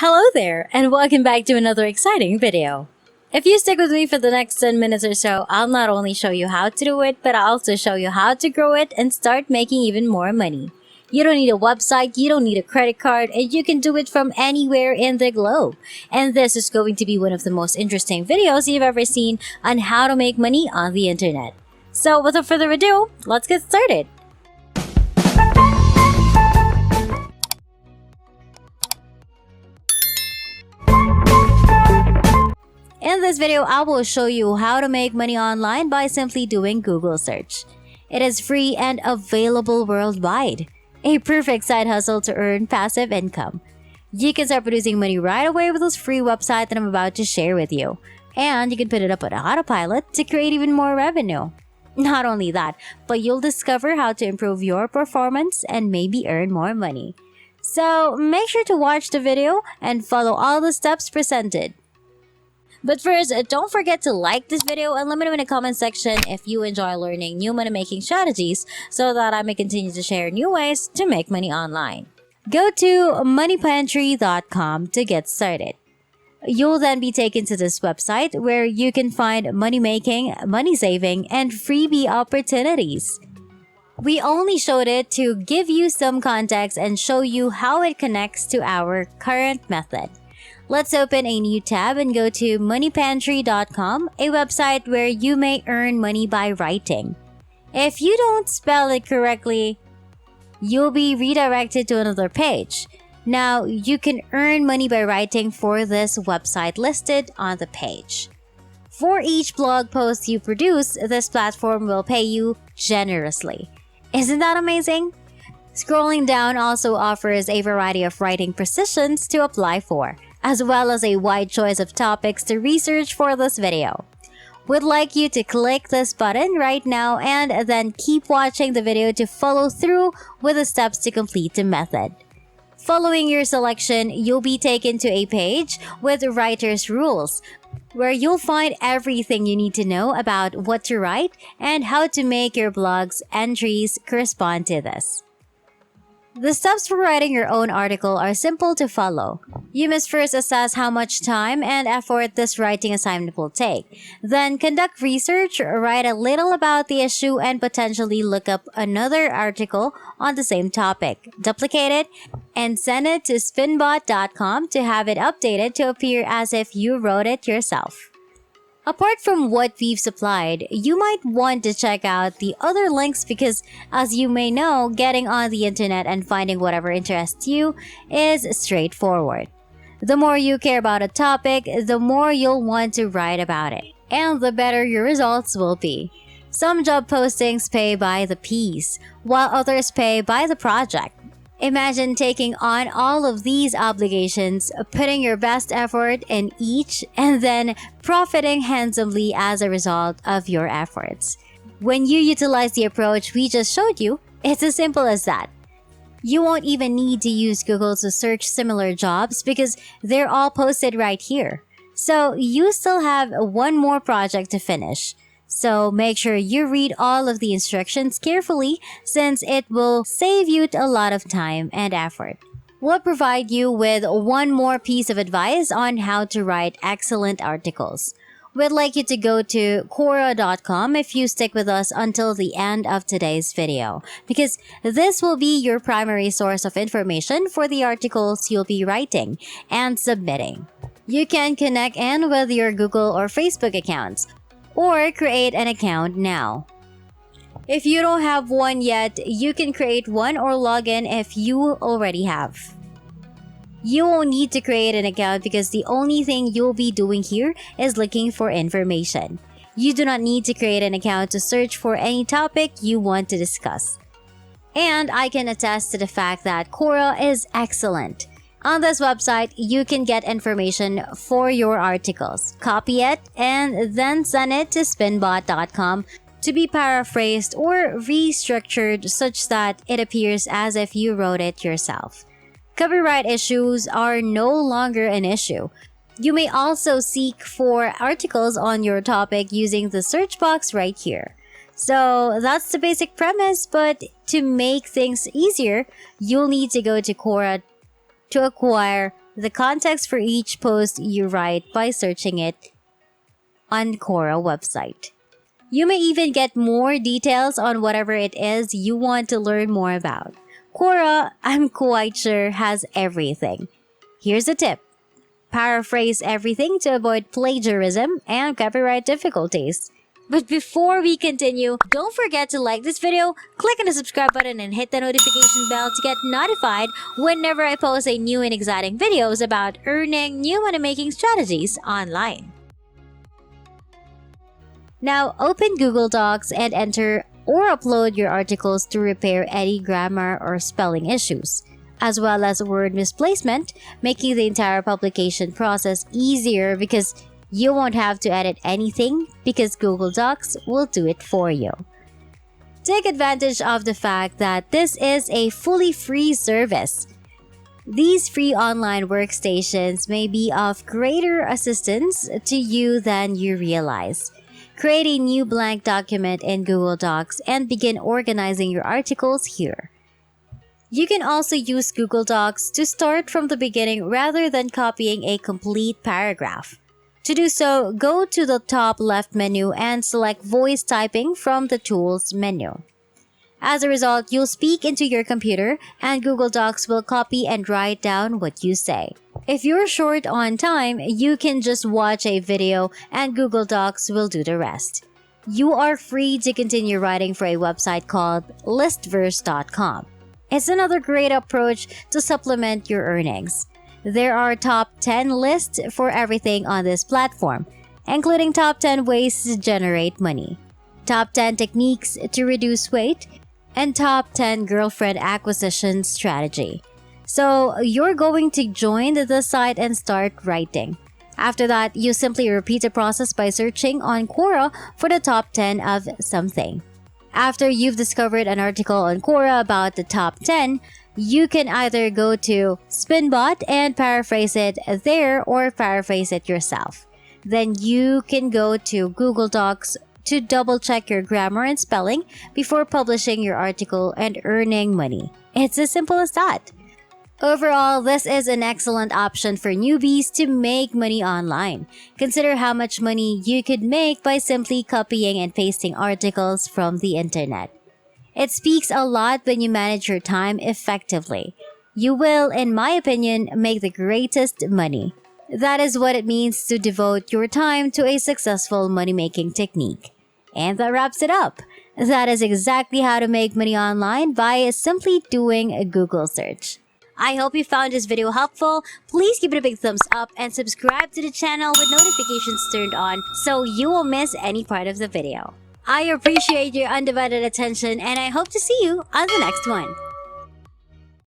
Hello there, and welcome back to another exciting video. If you stick with me for the next 10 minutes or so, I'll not only show you how to do it, but I'll also show you how to grow it and start making even more money. You don't need a website, you don't need a credit card, and you can do it from anywhere in the globe. And this is going to be one of the most interesting videos you've ever seen on how to make money on the internet. So without further ado, let's get started. In this video, I will show you how to make money online by simply doing Google search. It is free and available worldwide. A perfect side hustle to earn passive income. You can start producing money right away with this free website that I'm about to share with you. And you can put it up on autopilot to create even more revenue. Not only that, but you'll discover how to improve your performance and maybe earn more money. So make sure to watch the video and follow all the steps presented. But first, don't forget to like this video and let me know in the comment section if you enjoy learning new money-making strategies so that I may continue to share new ways to make money online. Go to MoneyPantry.com to get started. You'll then be taken to this website where you can find money-making, money-saving, and freebie opportunities. We only showed it to give you some context and show you how it connects to our current method. Let's open a new tab and go to MoneyPantry.com, a website where you may earn money by writing. If you don't spell it correctly, you'll be redirected to another page. Now, you can earn money by writing for this website listed on the page. For each blog post you produce, this platform will pay you generously. Isn't that amazing? Scrolling down also offers a variety of writing positions to apply for, as well as a wide choice of topics to research for this video. We'd like you to click this button right now and then keep watching the video to follow through with the steps to complete the method. Following your selection, you'll be taken to a page with writer's rules, where you'll find everything you need to know about what to write and how to make your blog's entries correspond to this. The steps for writing your own article are simple to follow. You must first assess how much time and effort this writing assignment will take. Then conduct research, write a little about the issue, and potentially look up another article on the same topic. Duplicate it and send it to spinbot.com to have it updated to appear as if you wrote it yourself. Apart from what we've supplied, you might want to check out the other links because, as you may know, getting on the internet and finding whatever interests you is straightforward. The more you care about a topic, the more you'll want to write about it, and the better your results will be. Some job postings pay by the piece, while others pay by the project. Imagine taking on all of these obligations, putting your best effort in each, and then profiting handsomely as a result of your efforts. When you utilize the approach we just showed you, it's as simple as that. You won't even need to use Google to search similar jobs because they're all posted right here. So you still have one more project to finish. So make sure you read all of the instructions carefully since it will save you a lot of time and effort. We'll provide you with one more piece of advice on how to write excellent articles. We'd like you to go to Quora.com if you stick with us until the end of today's video, because this will be your primary source of information for the articles you'll be writing and submitting. You can connect in with your Google or Facebook accounts, or create an account now. If you don't have one yet, you can create one or log in if you already have. You won't need to create an account because the only thing you'll be doing here is looking for information. You do not need to create an account to search for any topic you want to discuss. And I can attest to the fact that Quora is excellent. On this website, you can get information for your articles, copy it, and then send it to spinbot.com to be paraphrased or restructured such that it appears as if you wrote it yourself. Copyright issues are no longer an issue. You may also seek for articles on your topic using the search box right here. So that's the basic premise, but to make things easier, you'll need to go to Quora to acquire the context for each post you write by searching it on Quora website. You may even get more details on whatever it is you want to learn more about. Quora, I'm quite sure, has everything. Here's a tip. Paraphrase everything to avoid plagiarism and copyright difficulties. But before we continue, don't forget to like this video, click on the subscribe button, and hit the notification bell to get notified whenever I post a new and exciting videos about earning new money-making strategies online. Now, open Google Docs and enter or upload your articles to repair any grammar or spelling issues, as well as word misplacement, making the entire publication process easier because you won't have to edit anything because Google Docs will do it for you. Take advantage of the fact that this is a fully free service. These free online workstations may be of greater assistance to you than you realize. Create a new blank document in Google Docs and begin organizing your articles here. You can also use Google Docs to start from the beginning rather than copying a complete paragraph. To do so, go to the top left menu and select Voice Typing from the Tools menu. As a result, you'll speak into your computer and Google Docs will copy and write down what you say. If you're short on time, you can just watch a video and Google Docs will do the rest. You are free to continue writing for a website called Listverse.com. It's another great approach to supplement your earnings. There are top 10 lists for everything on this platform, including top 10 ways to generate money, top 10 techniques to reduce weight, and top 10 girlfriend acquisition strategy. So you're going to join the site and start writing. After that, you simply repeat the process by searching on Quora for the top 10 of something. After you've discovered an article on Quora about the top 10, you can either go to Spinbot and paraphrase it there or paraphrase it yourself. Then you can go to Google Docs to double-check your grammar and spelling before publishing your article and earning money. It's as simple as that. Overall, this is an excellent option for newbies to make money online. Consider how much money you could make by simply copying and pasting articles from the internet. It speaks a lot when you manage your time effectively. You will, in my opinion, make the greatest money. That is what it means to devote your time to a successful money-making technique. And that wraps it up. That is exactly how to make money online by simply doing a Google search. I hope you found this video helpful. Please give it a big thumbs up and subscribe to the channel with notifications turned on so you won't miss any part of the video. I appreciate your undivided attention and I hope to see you on the next one.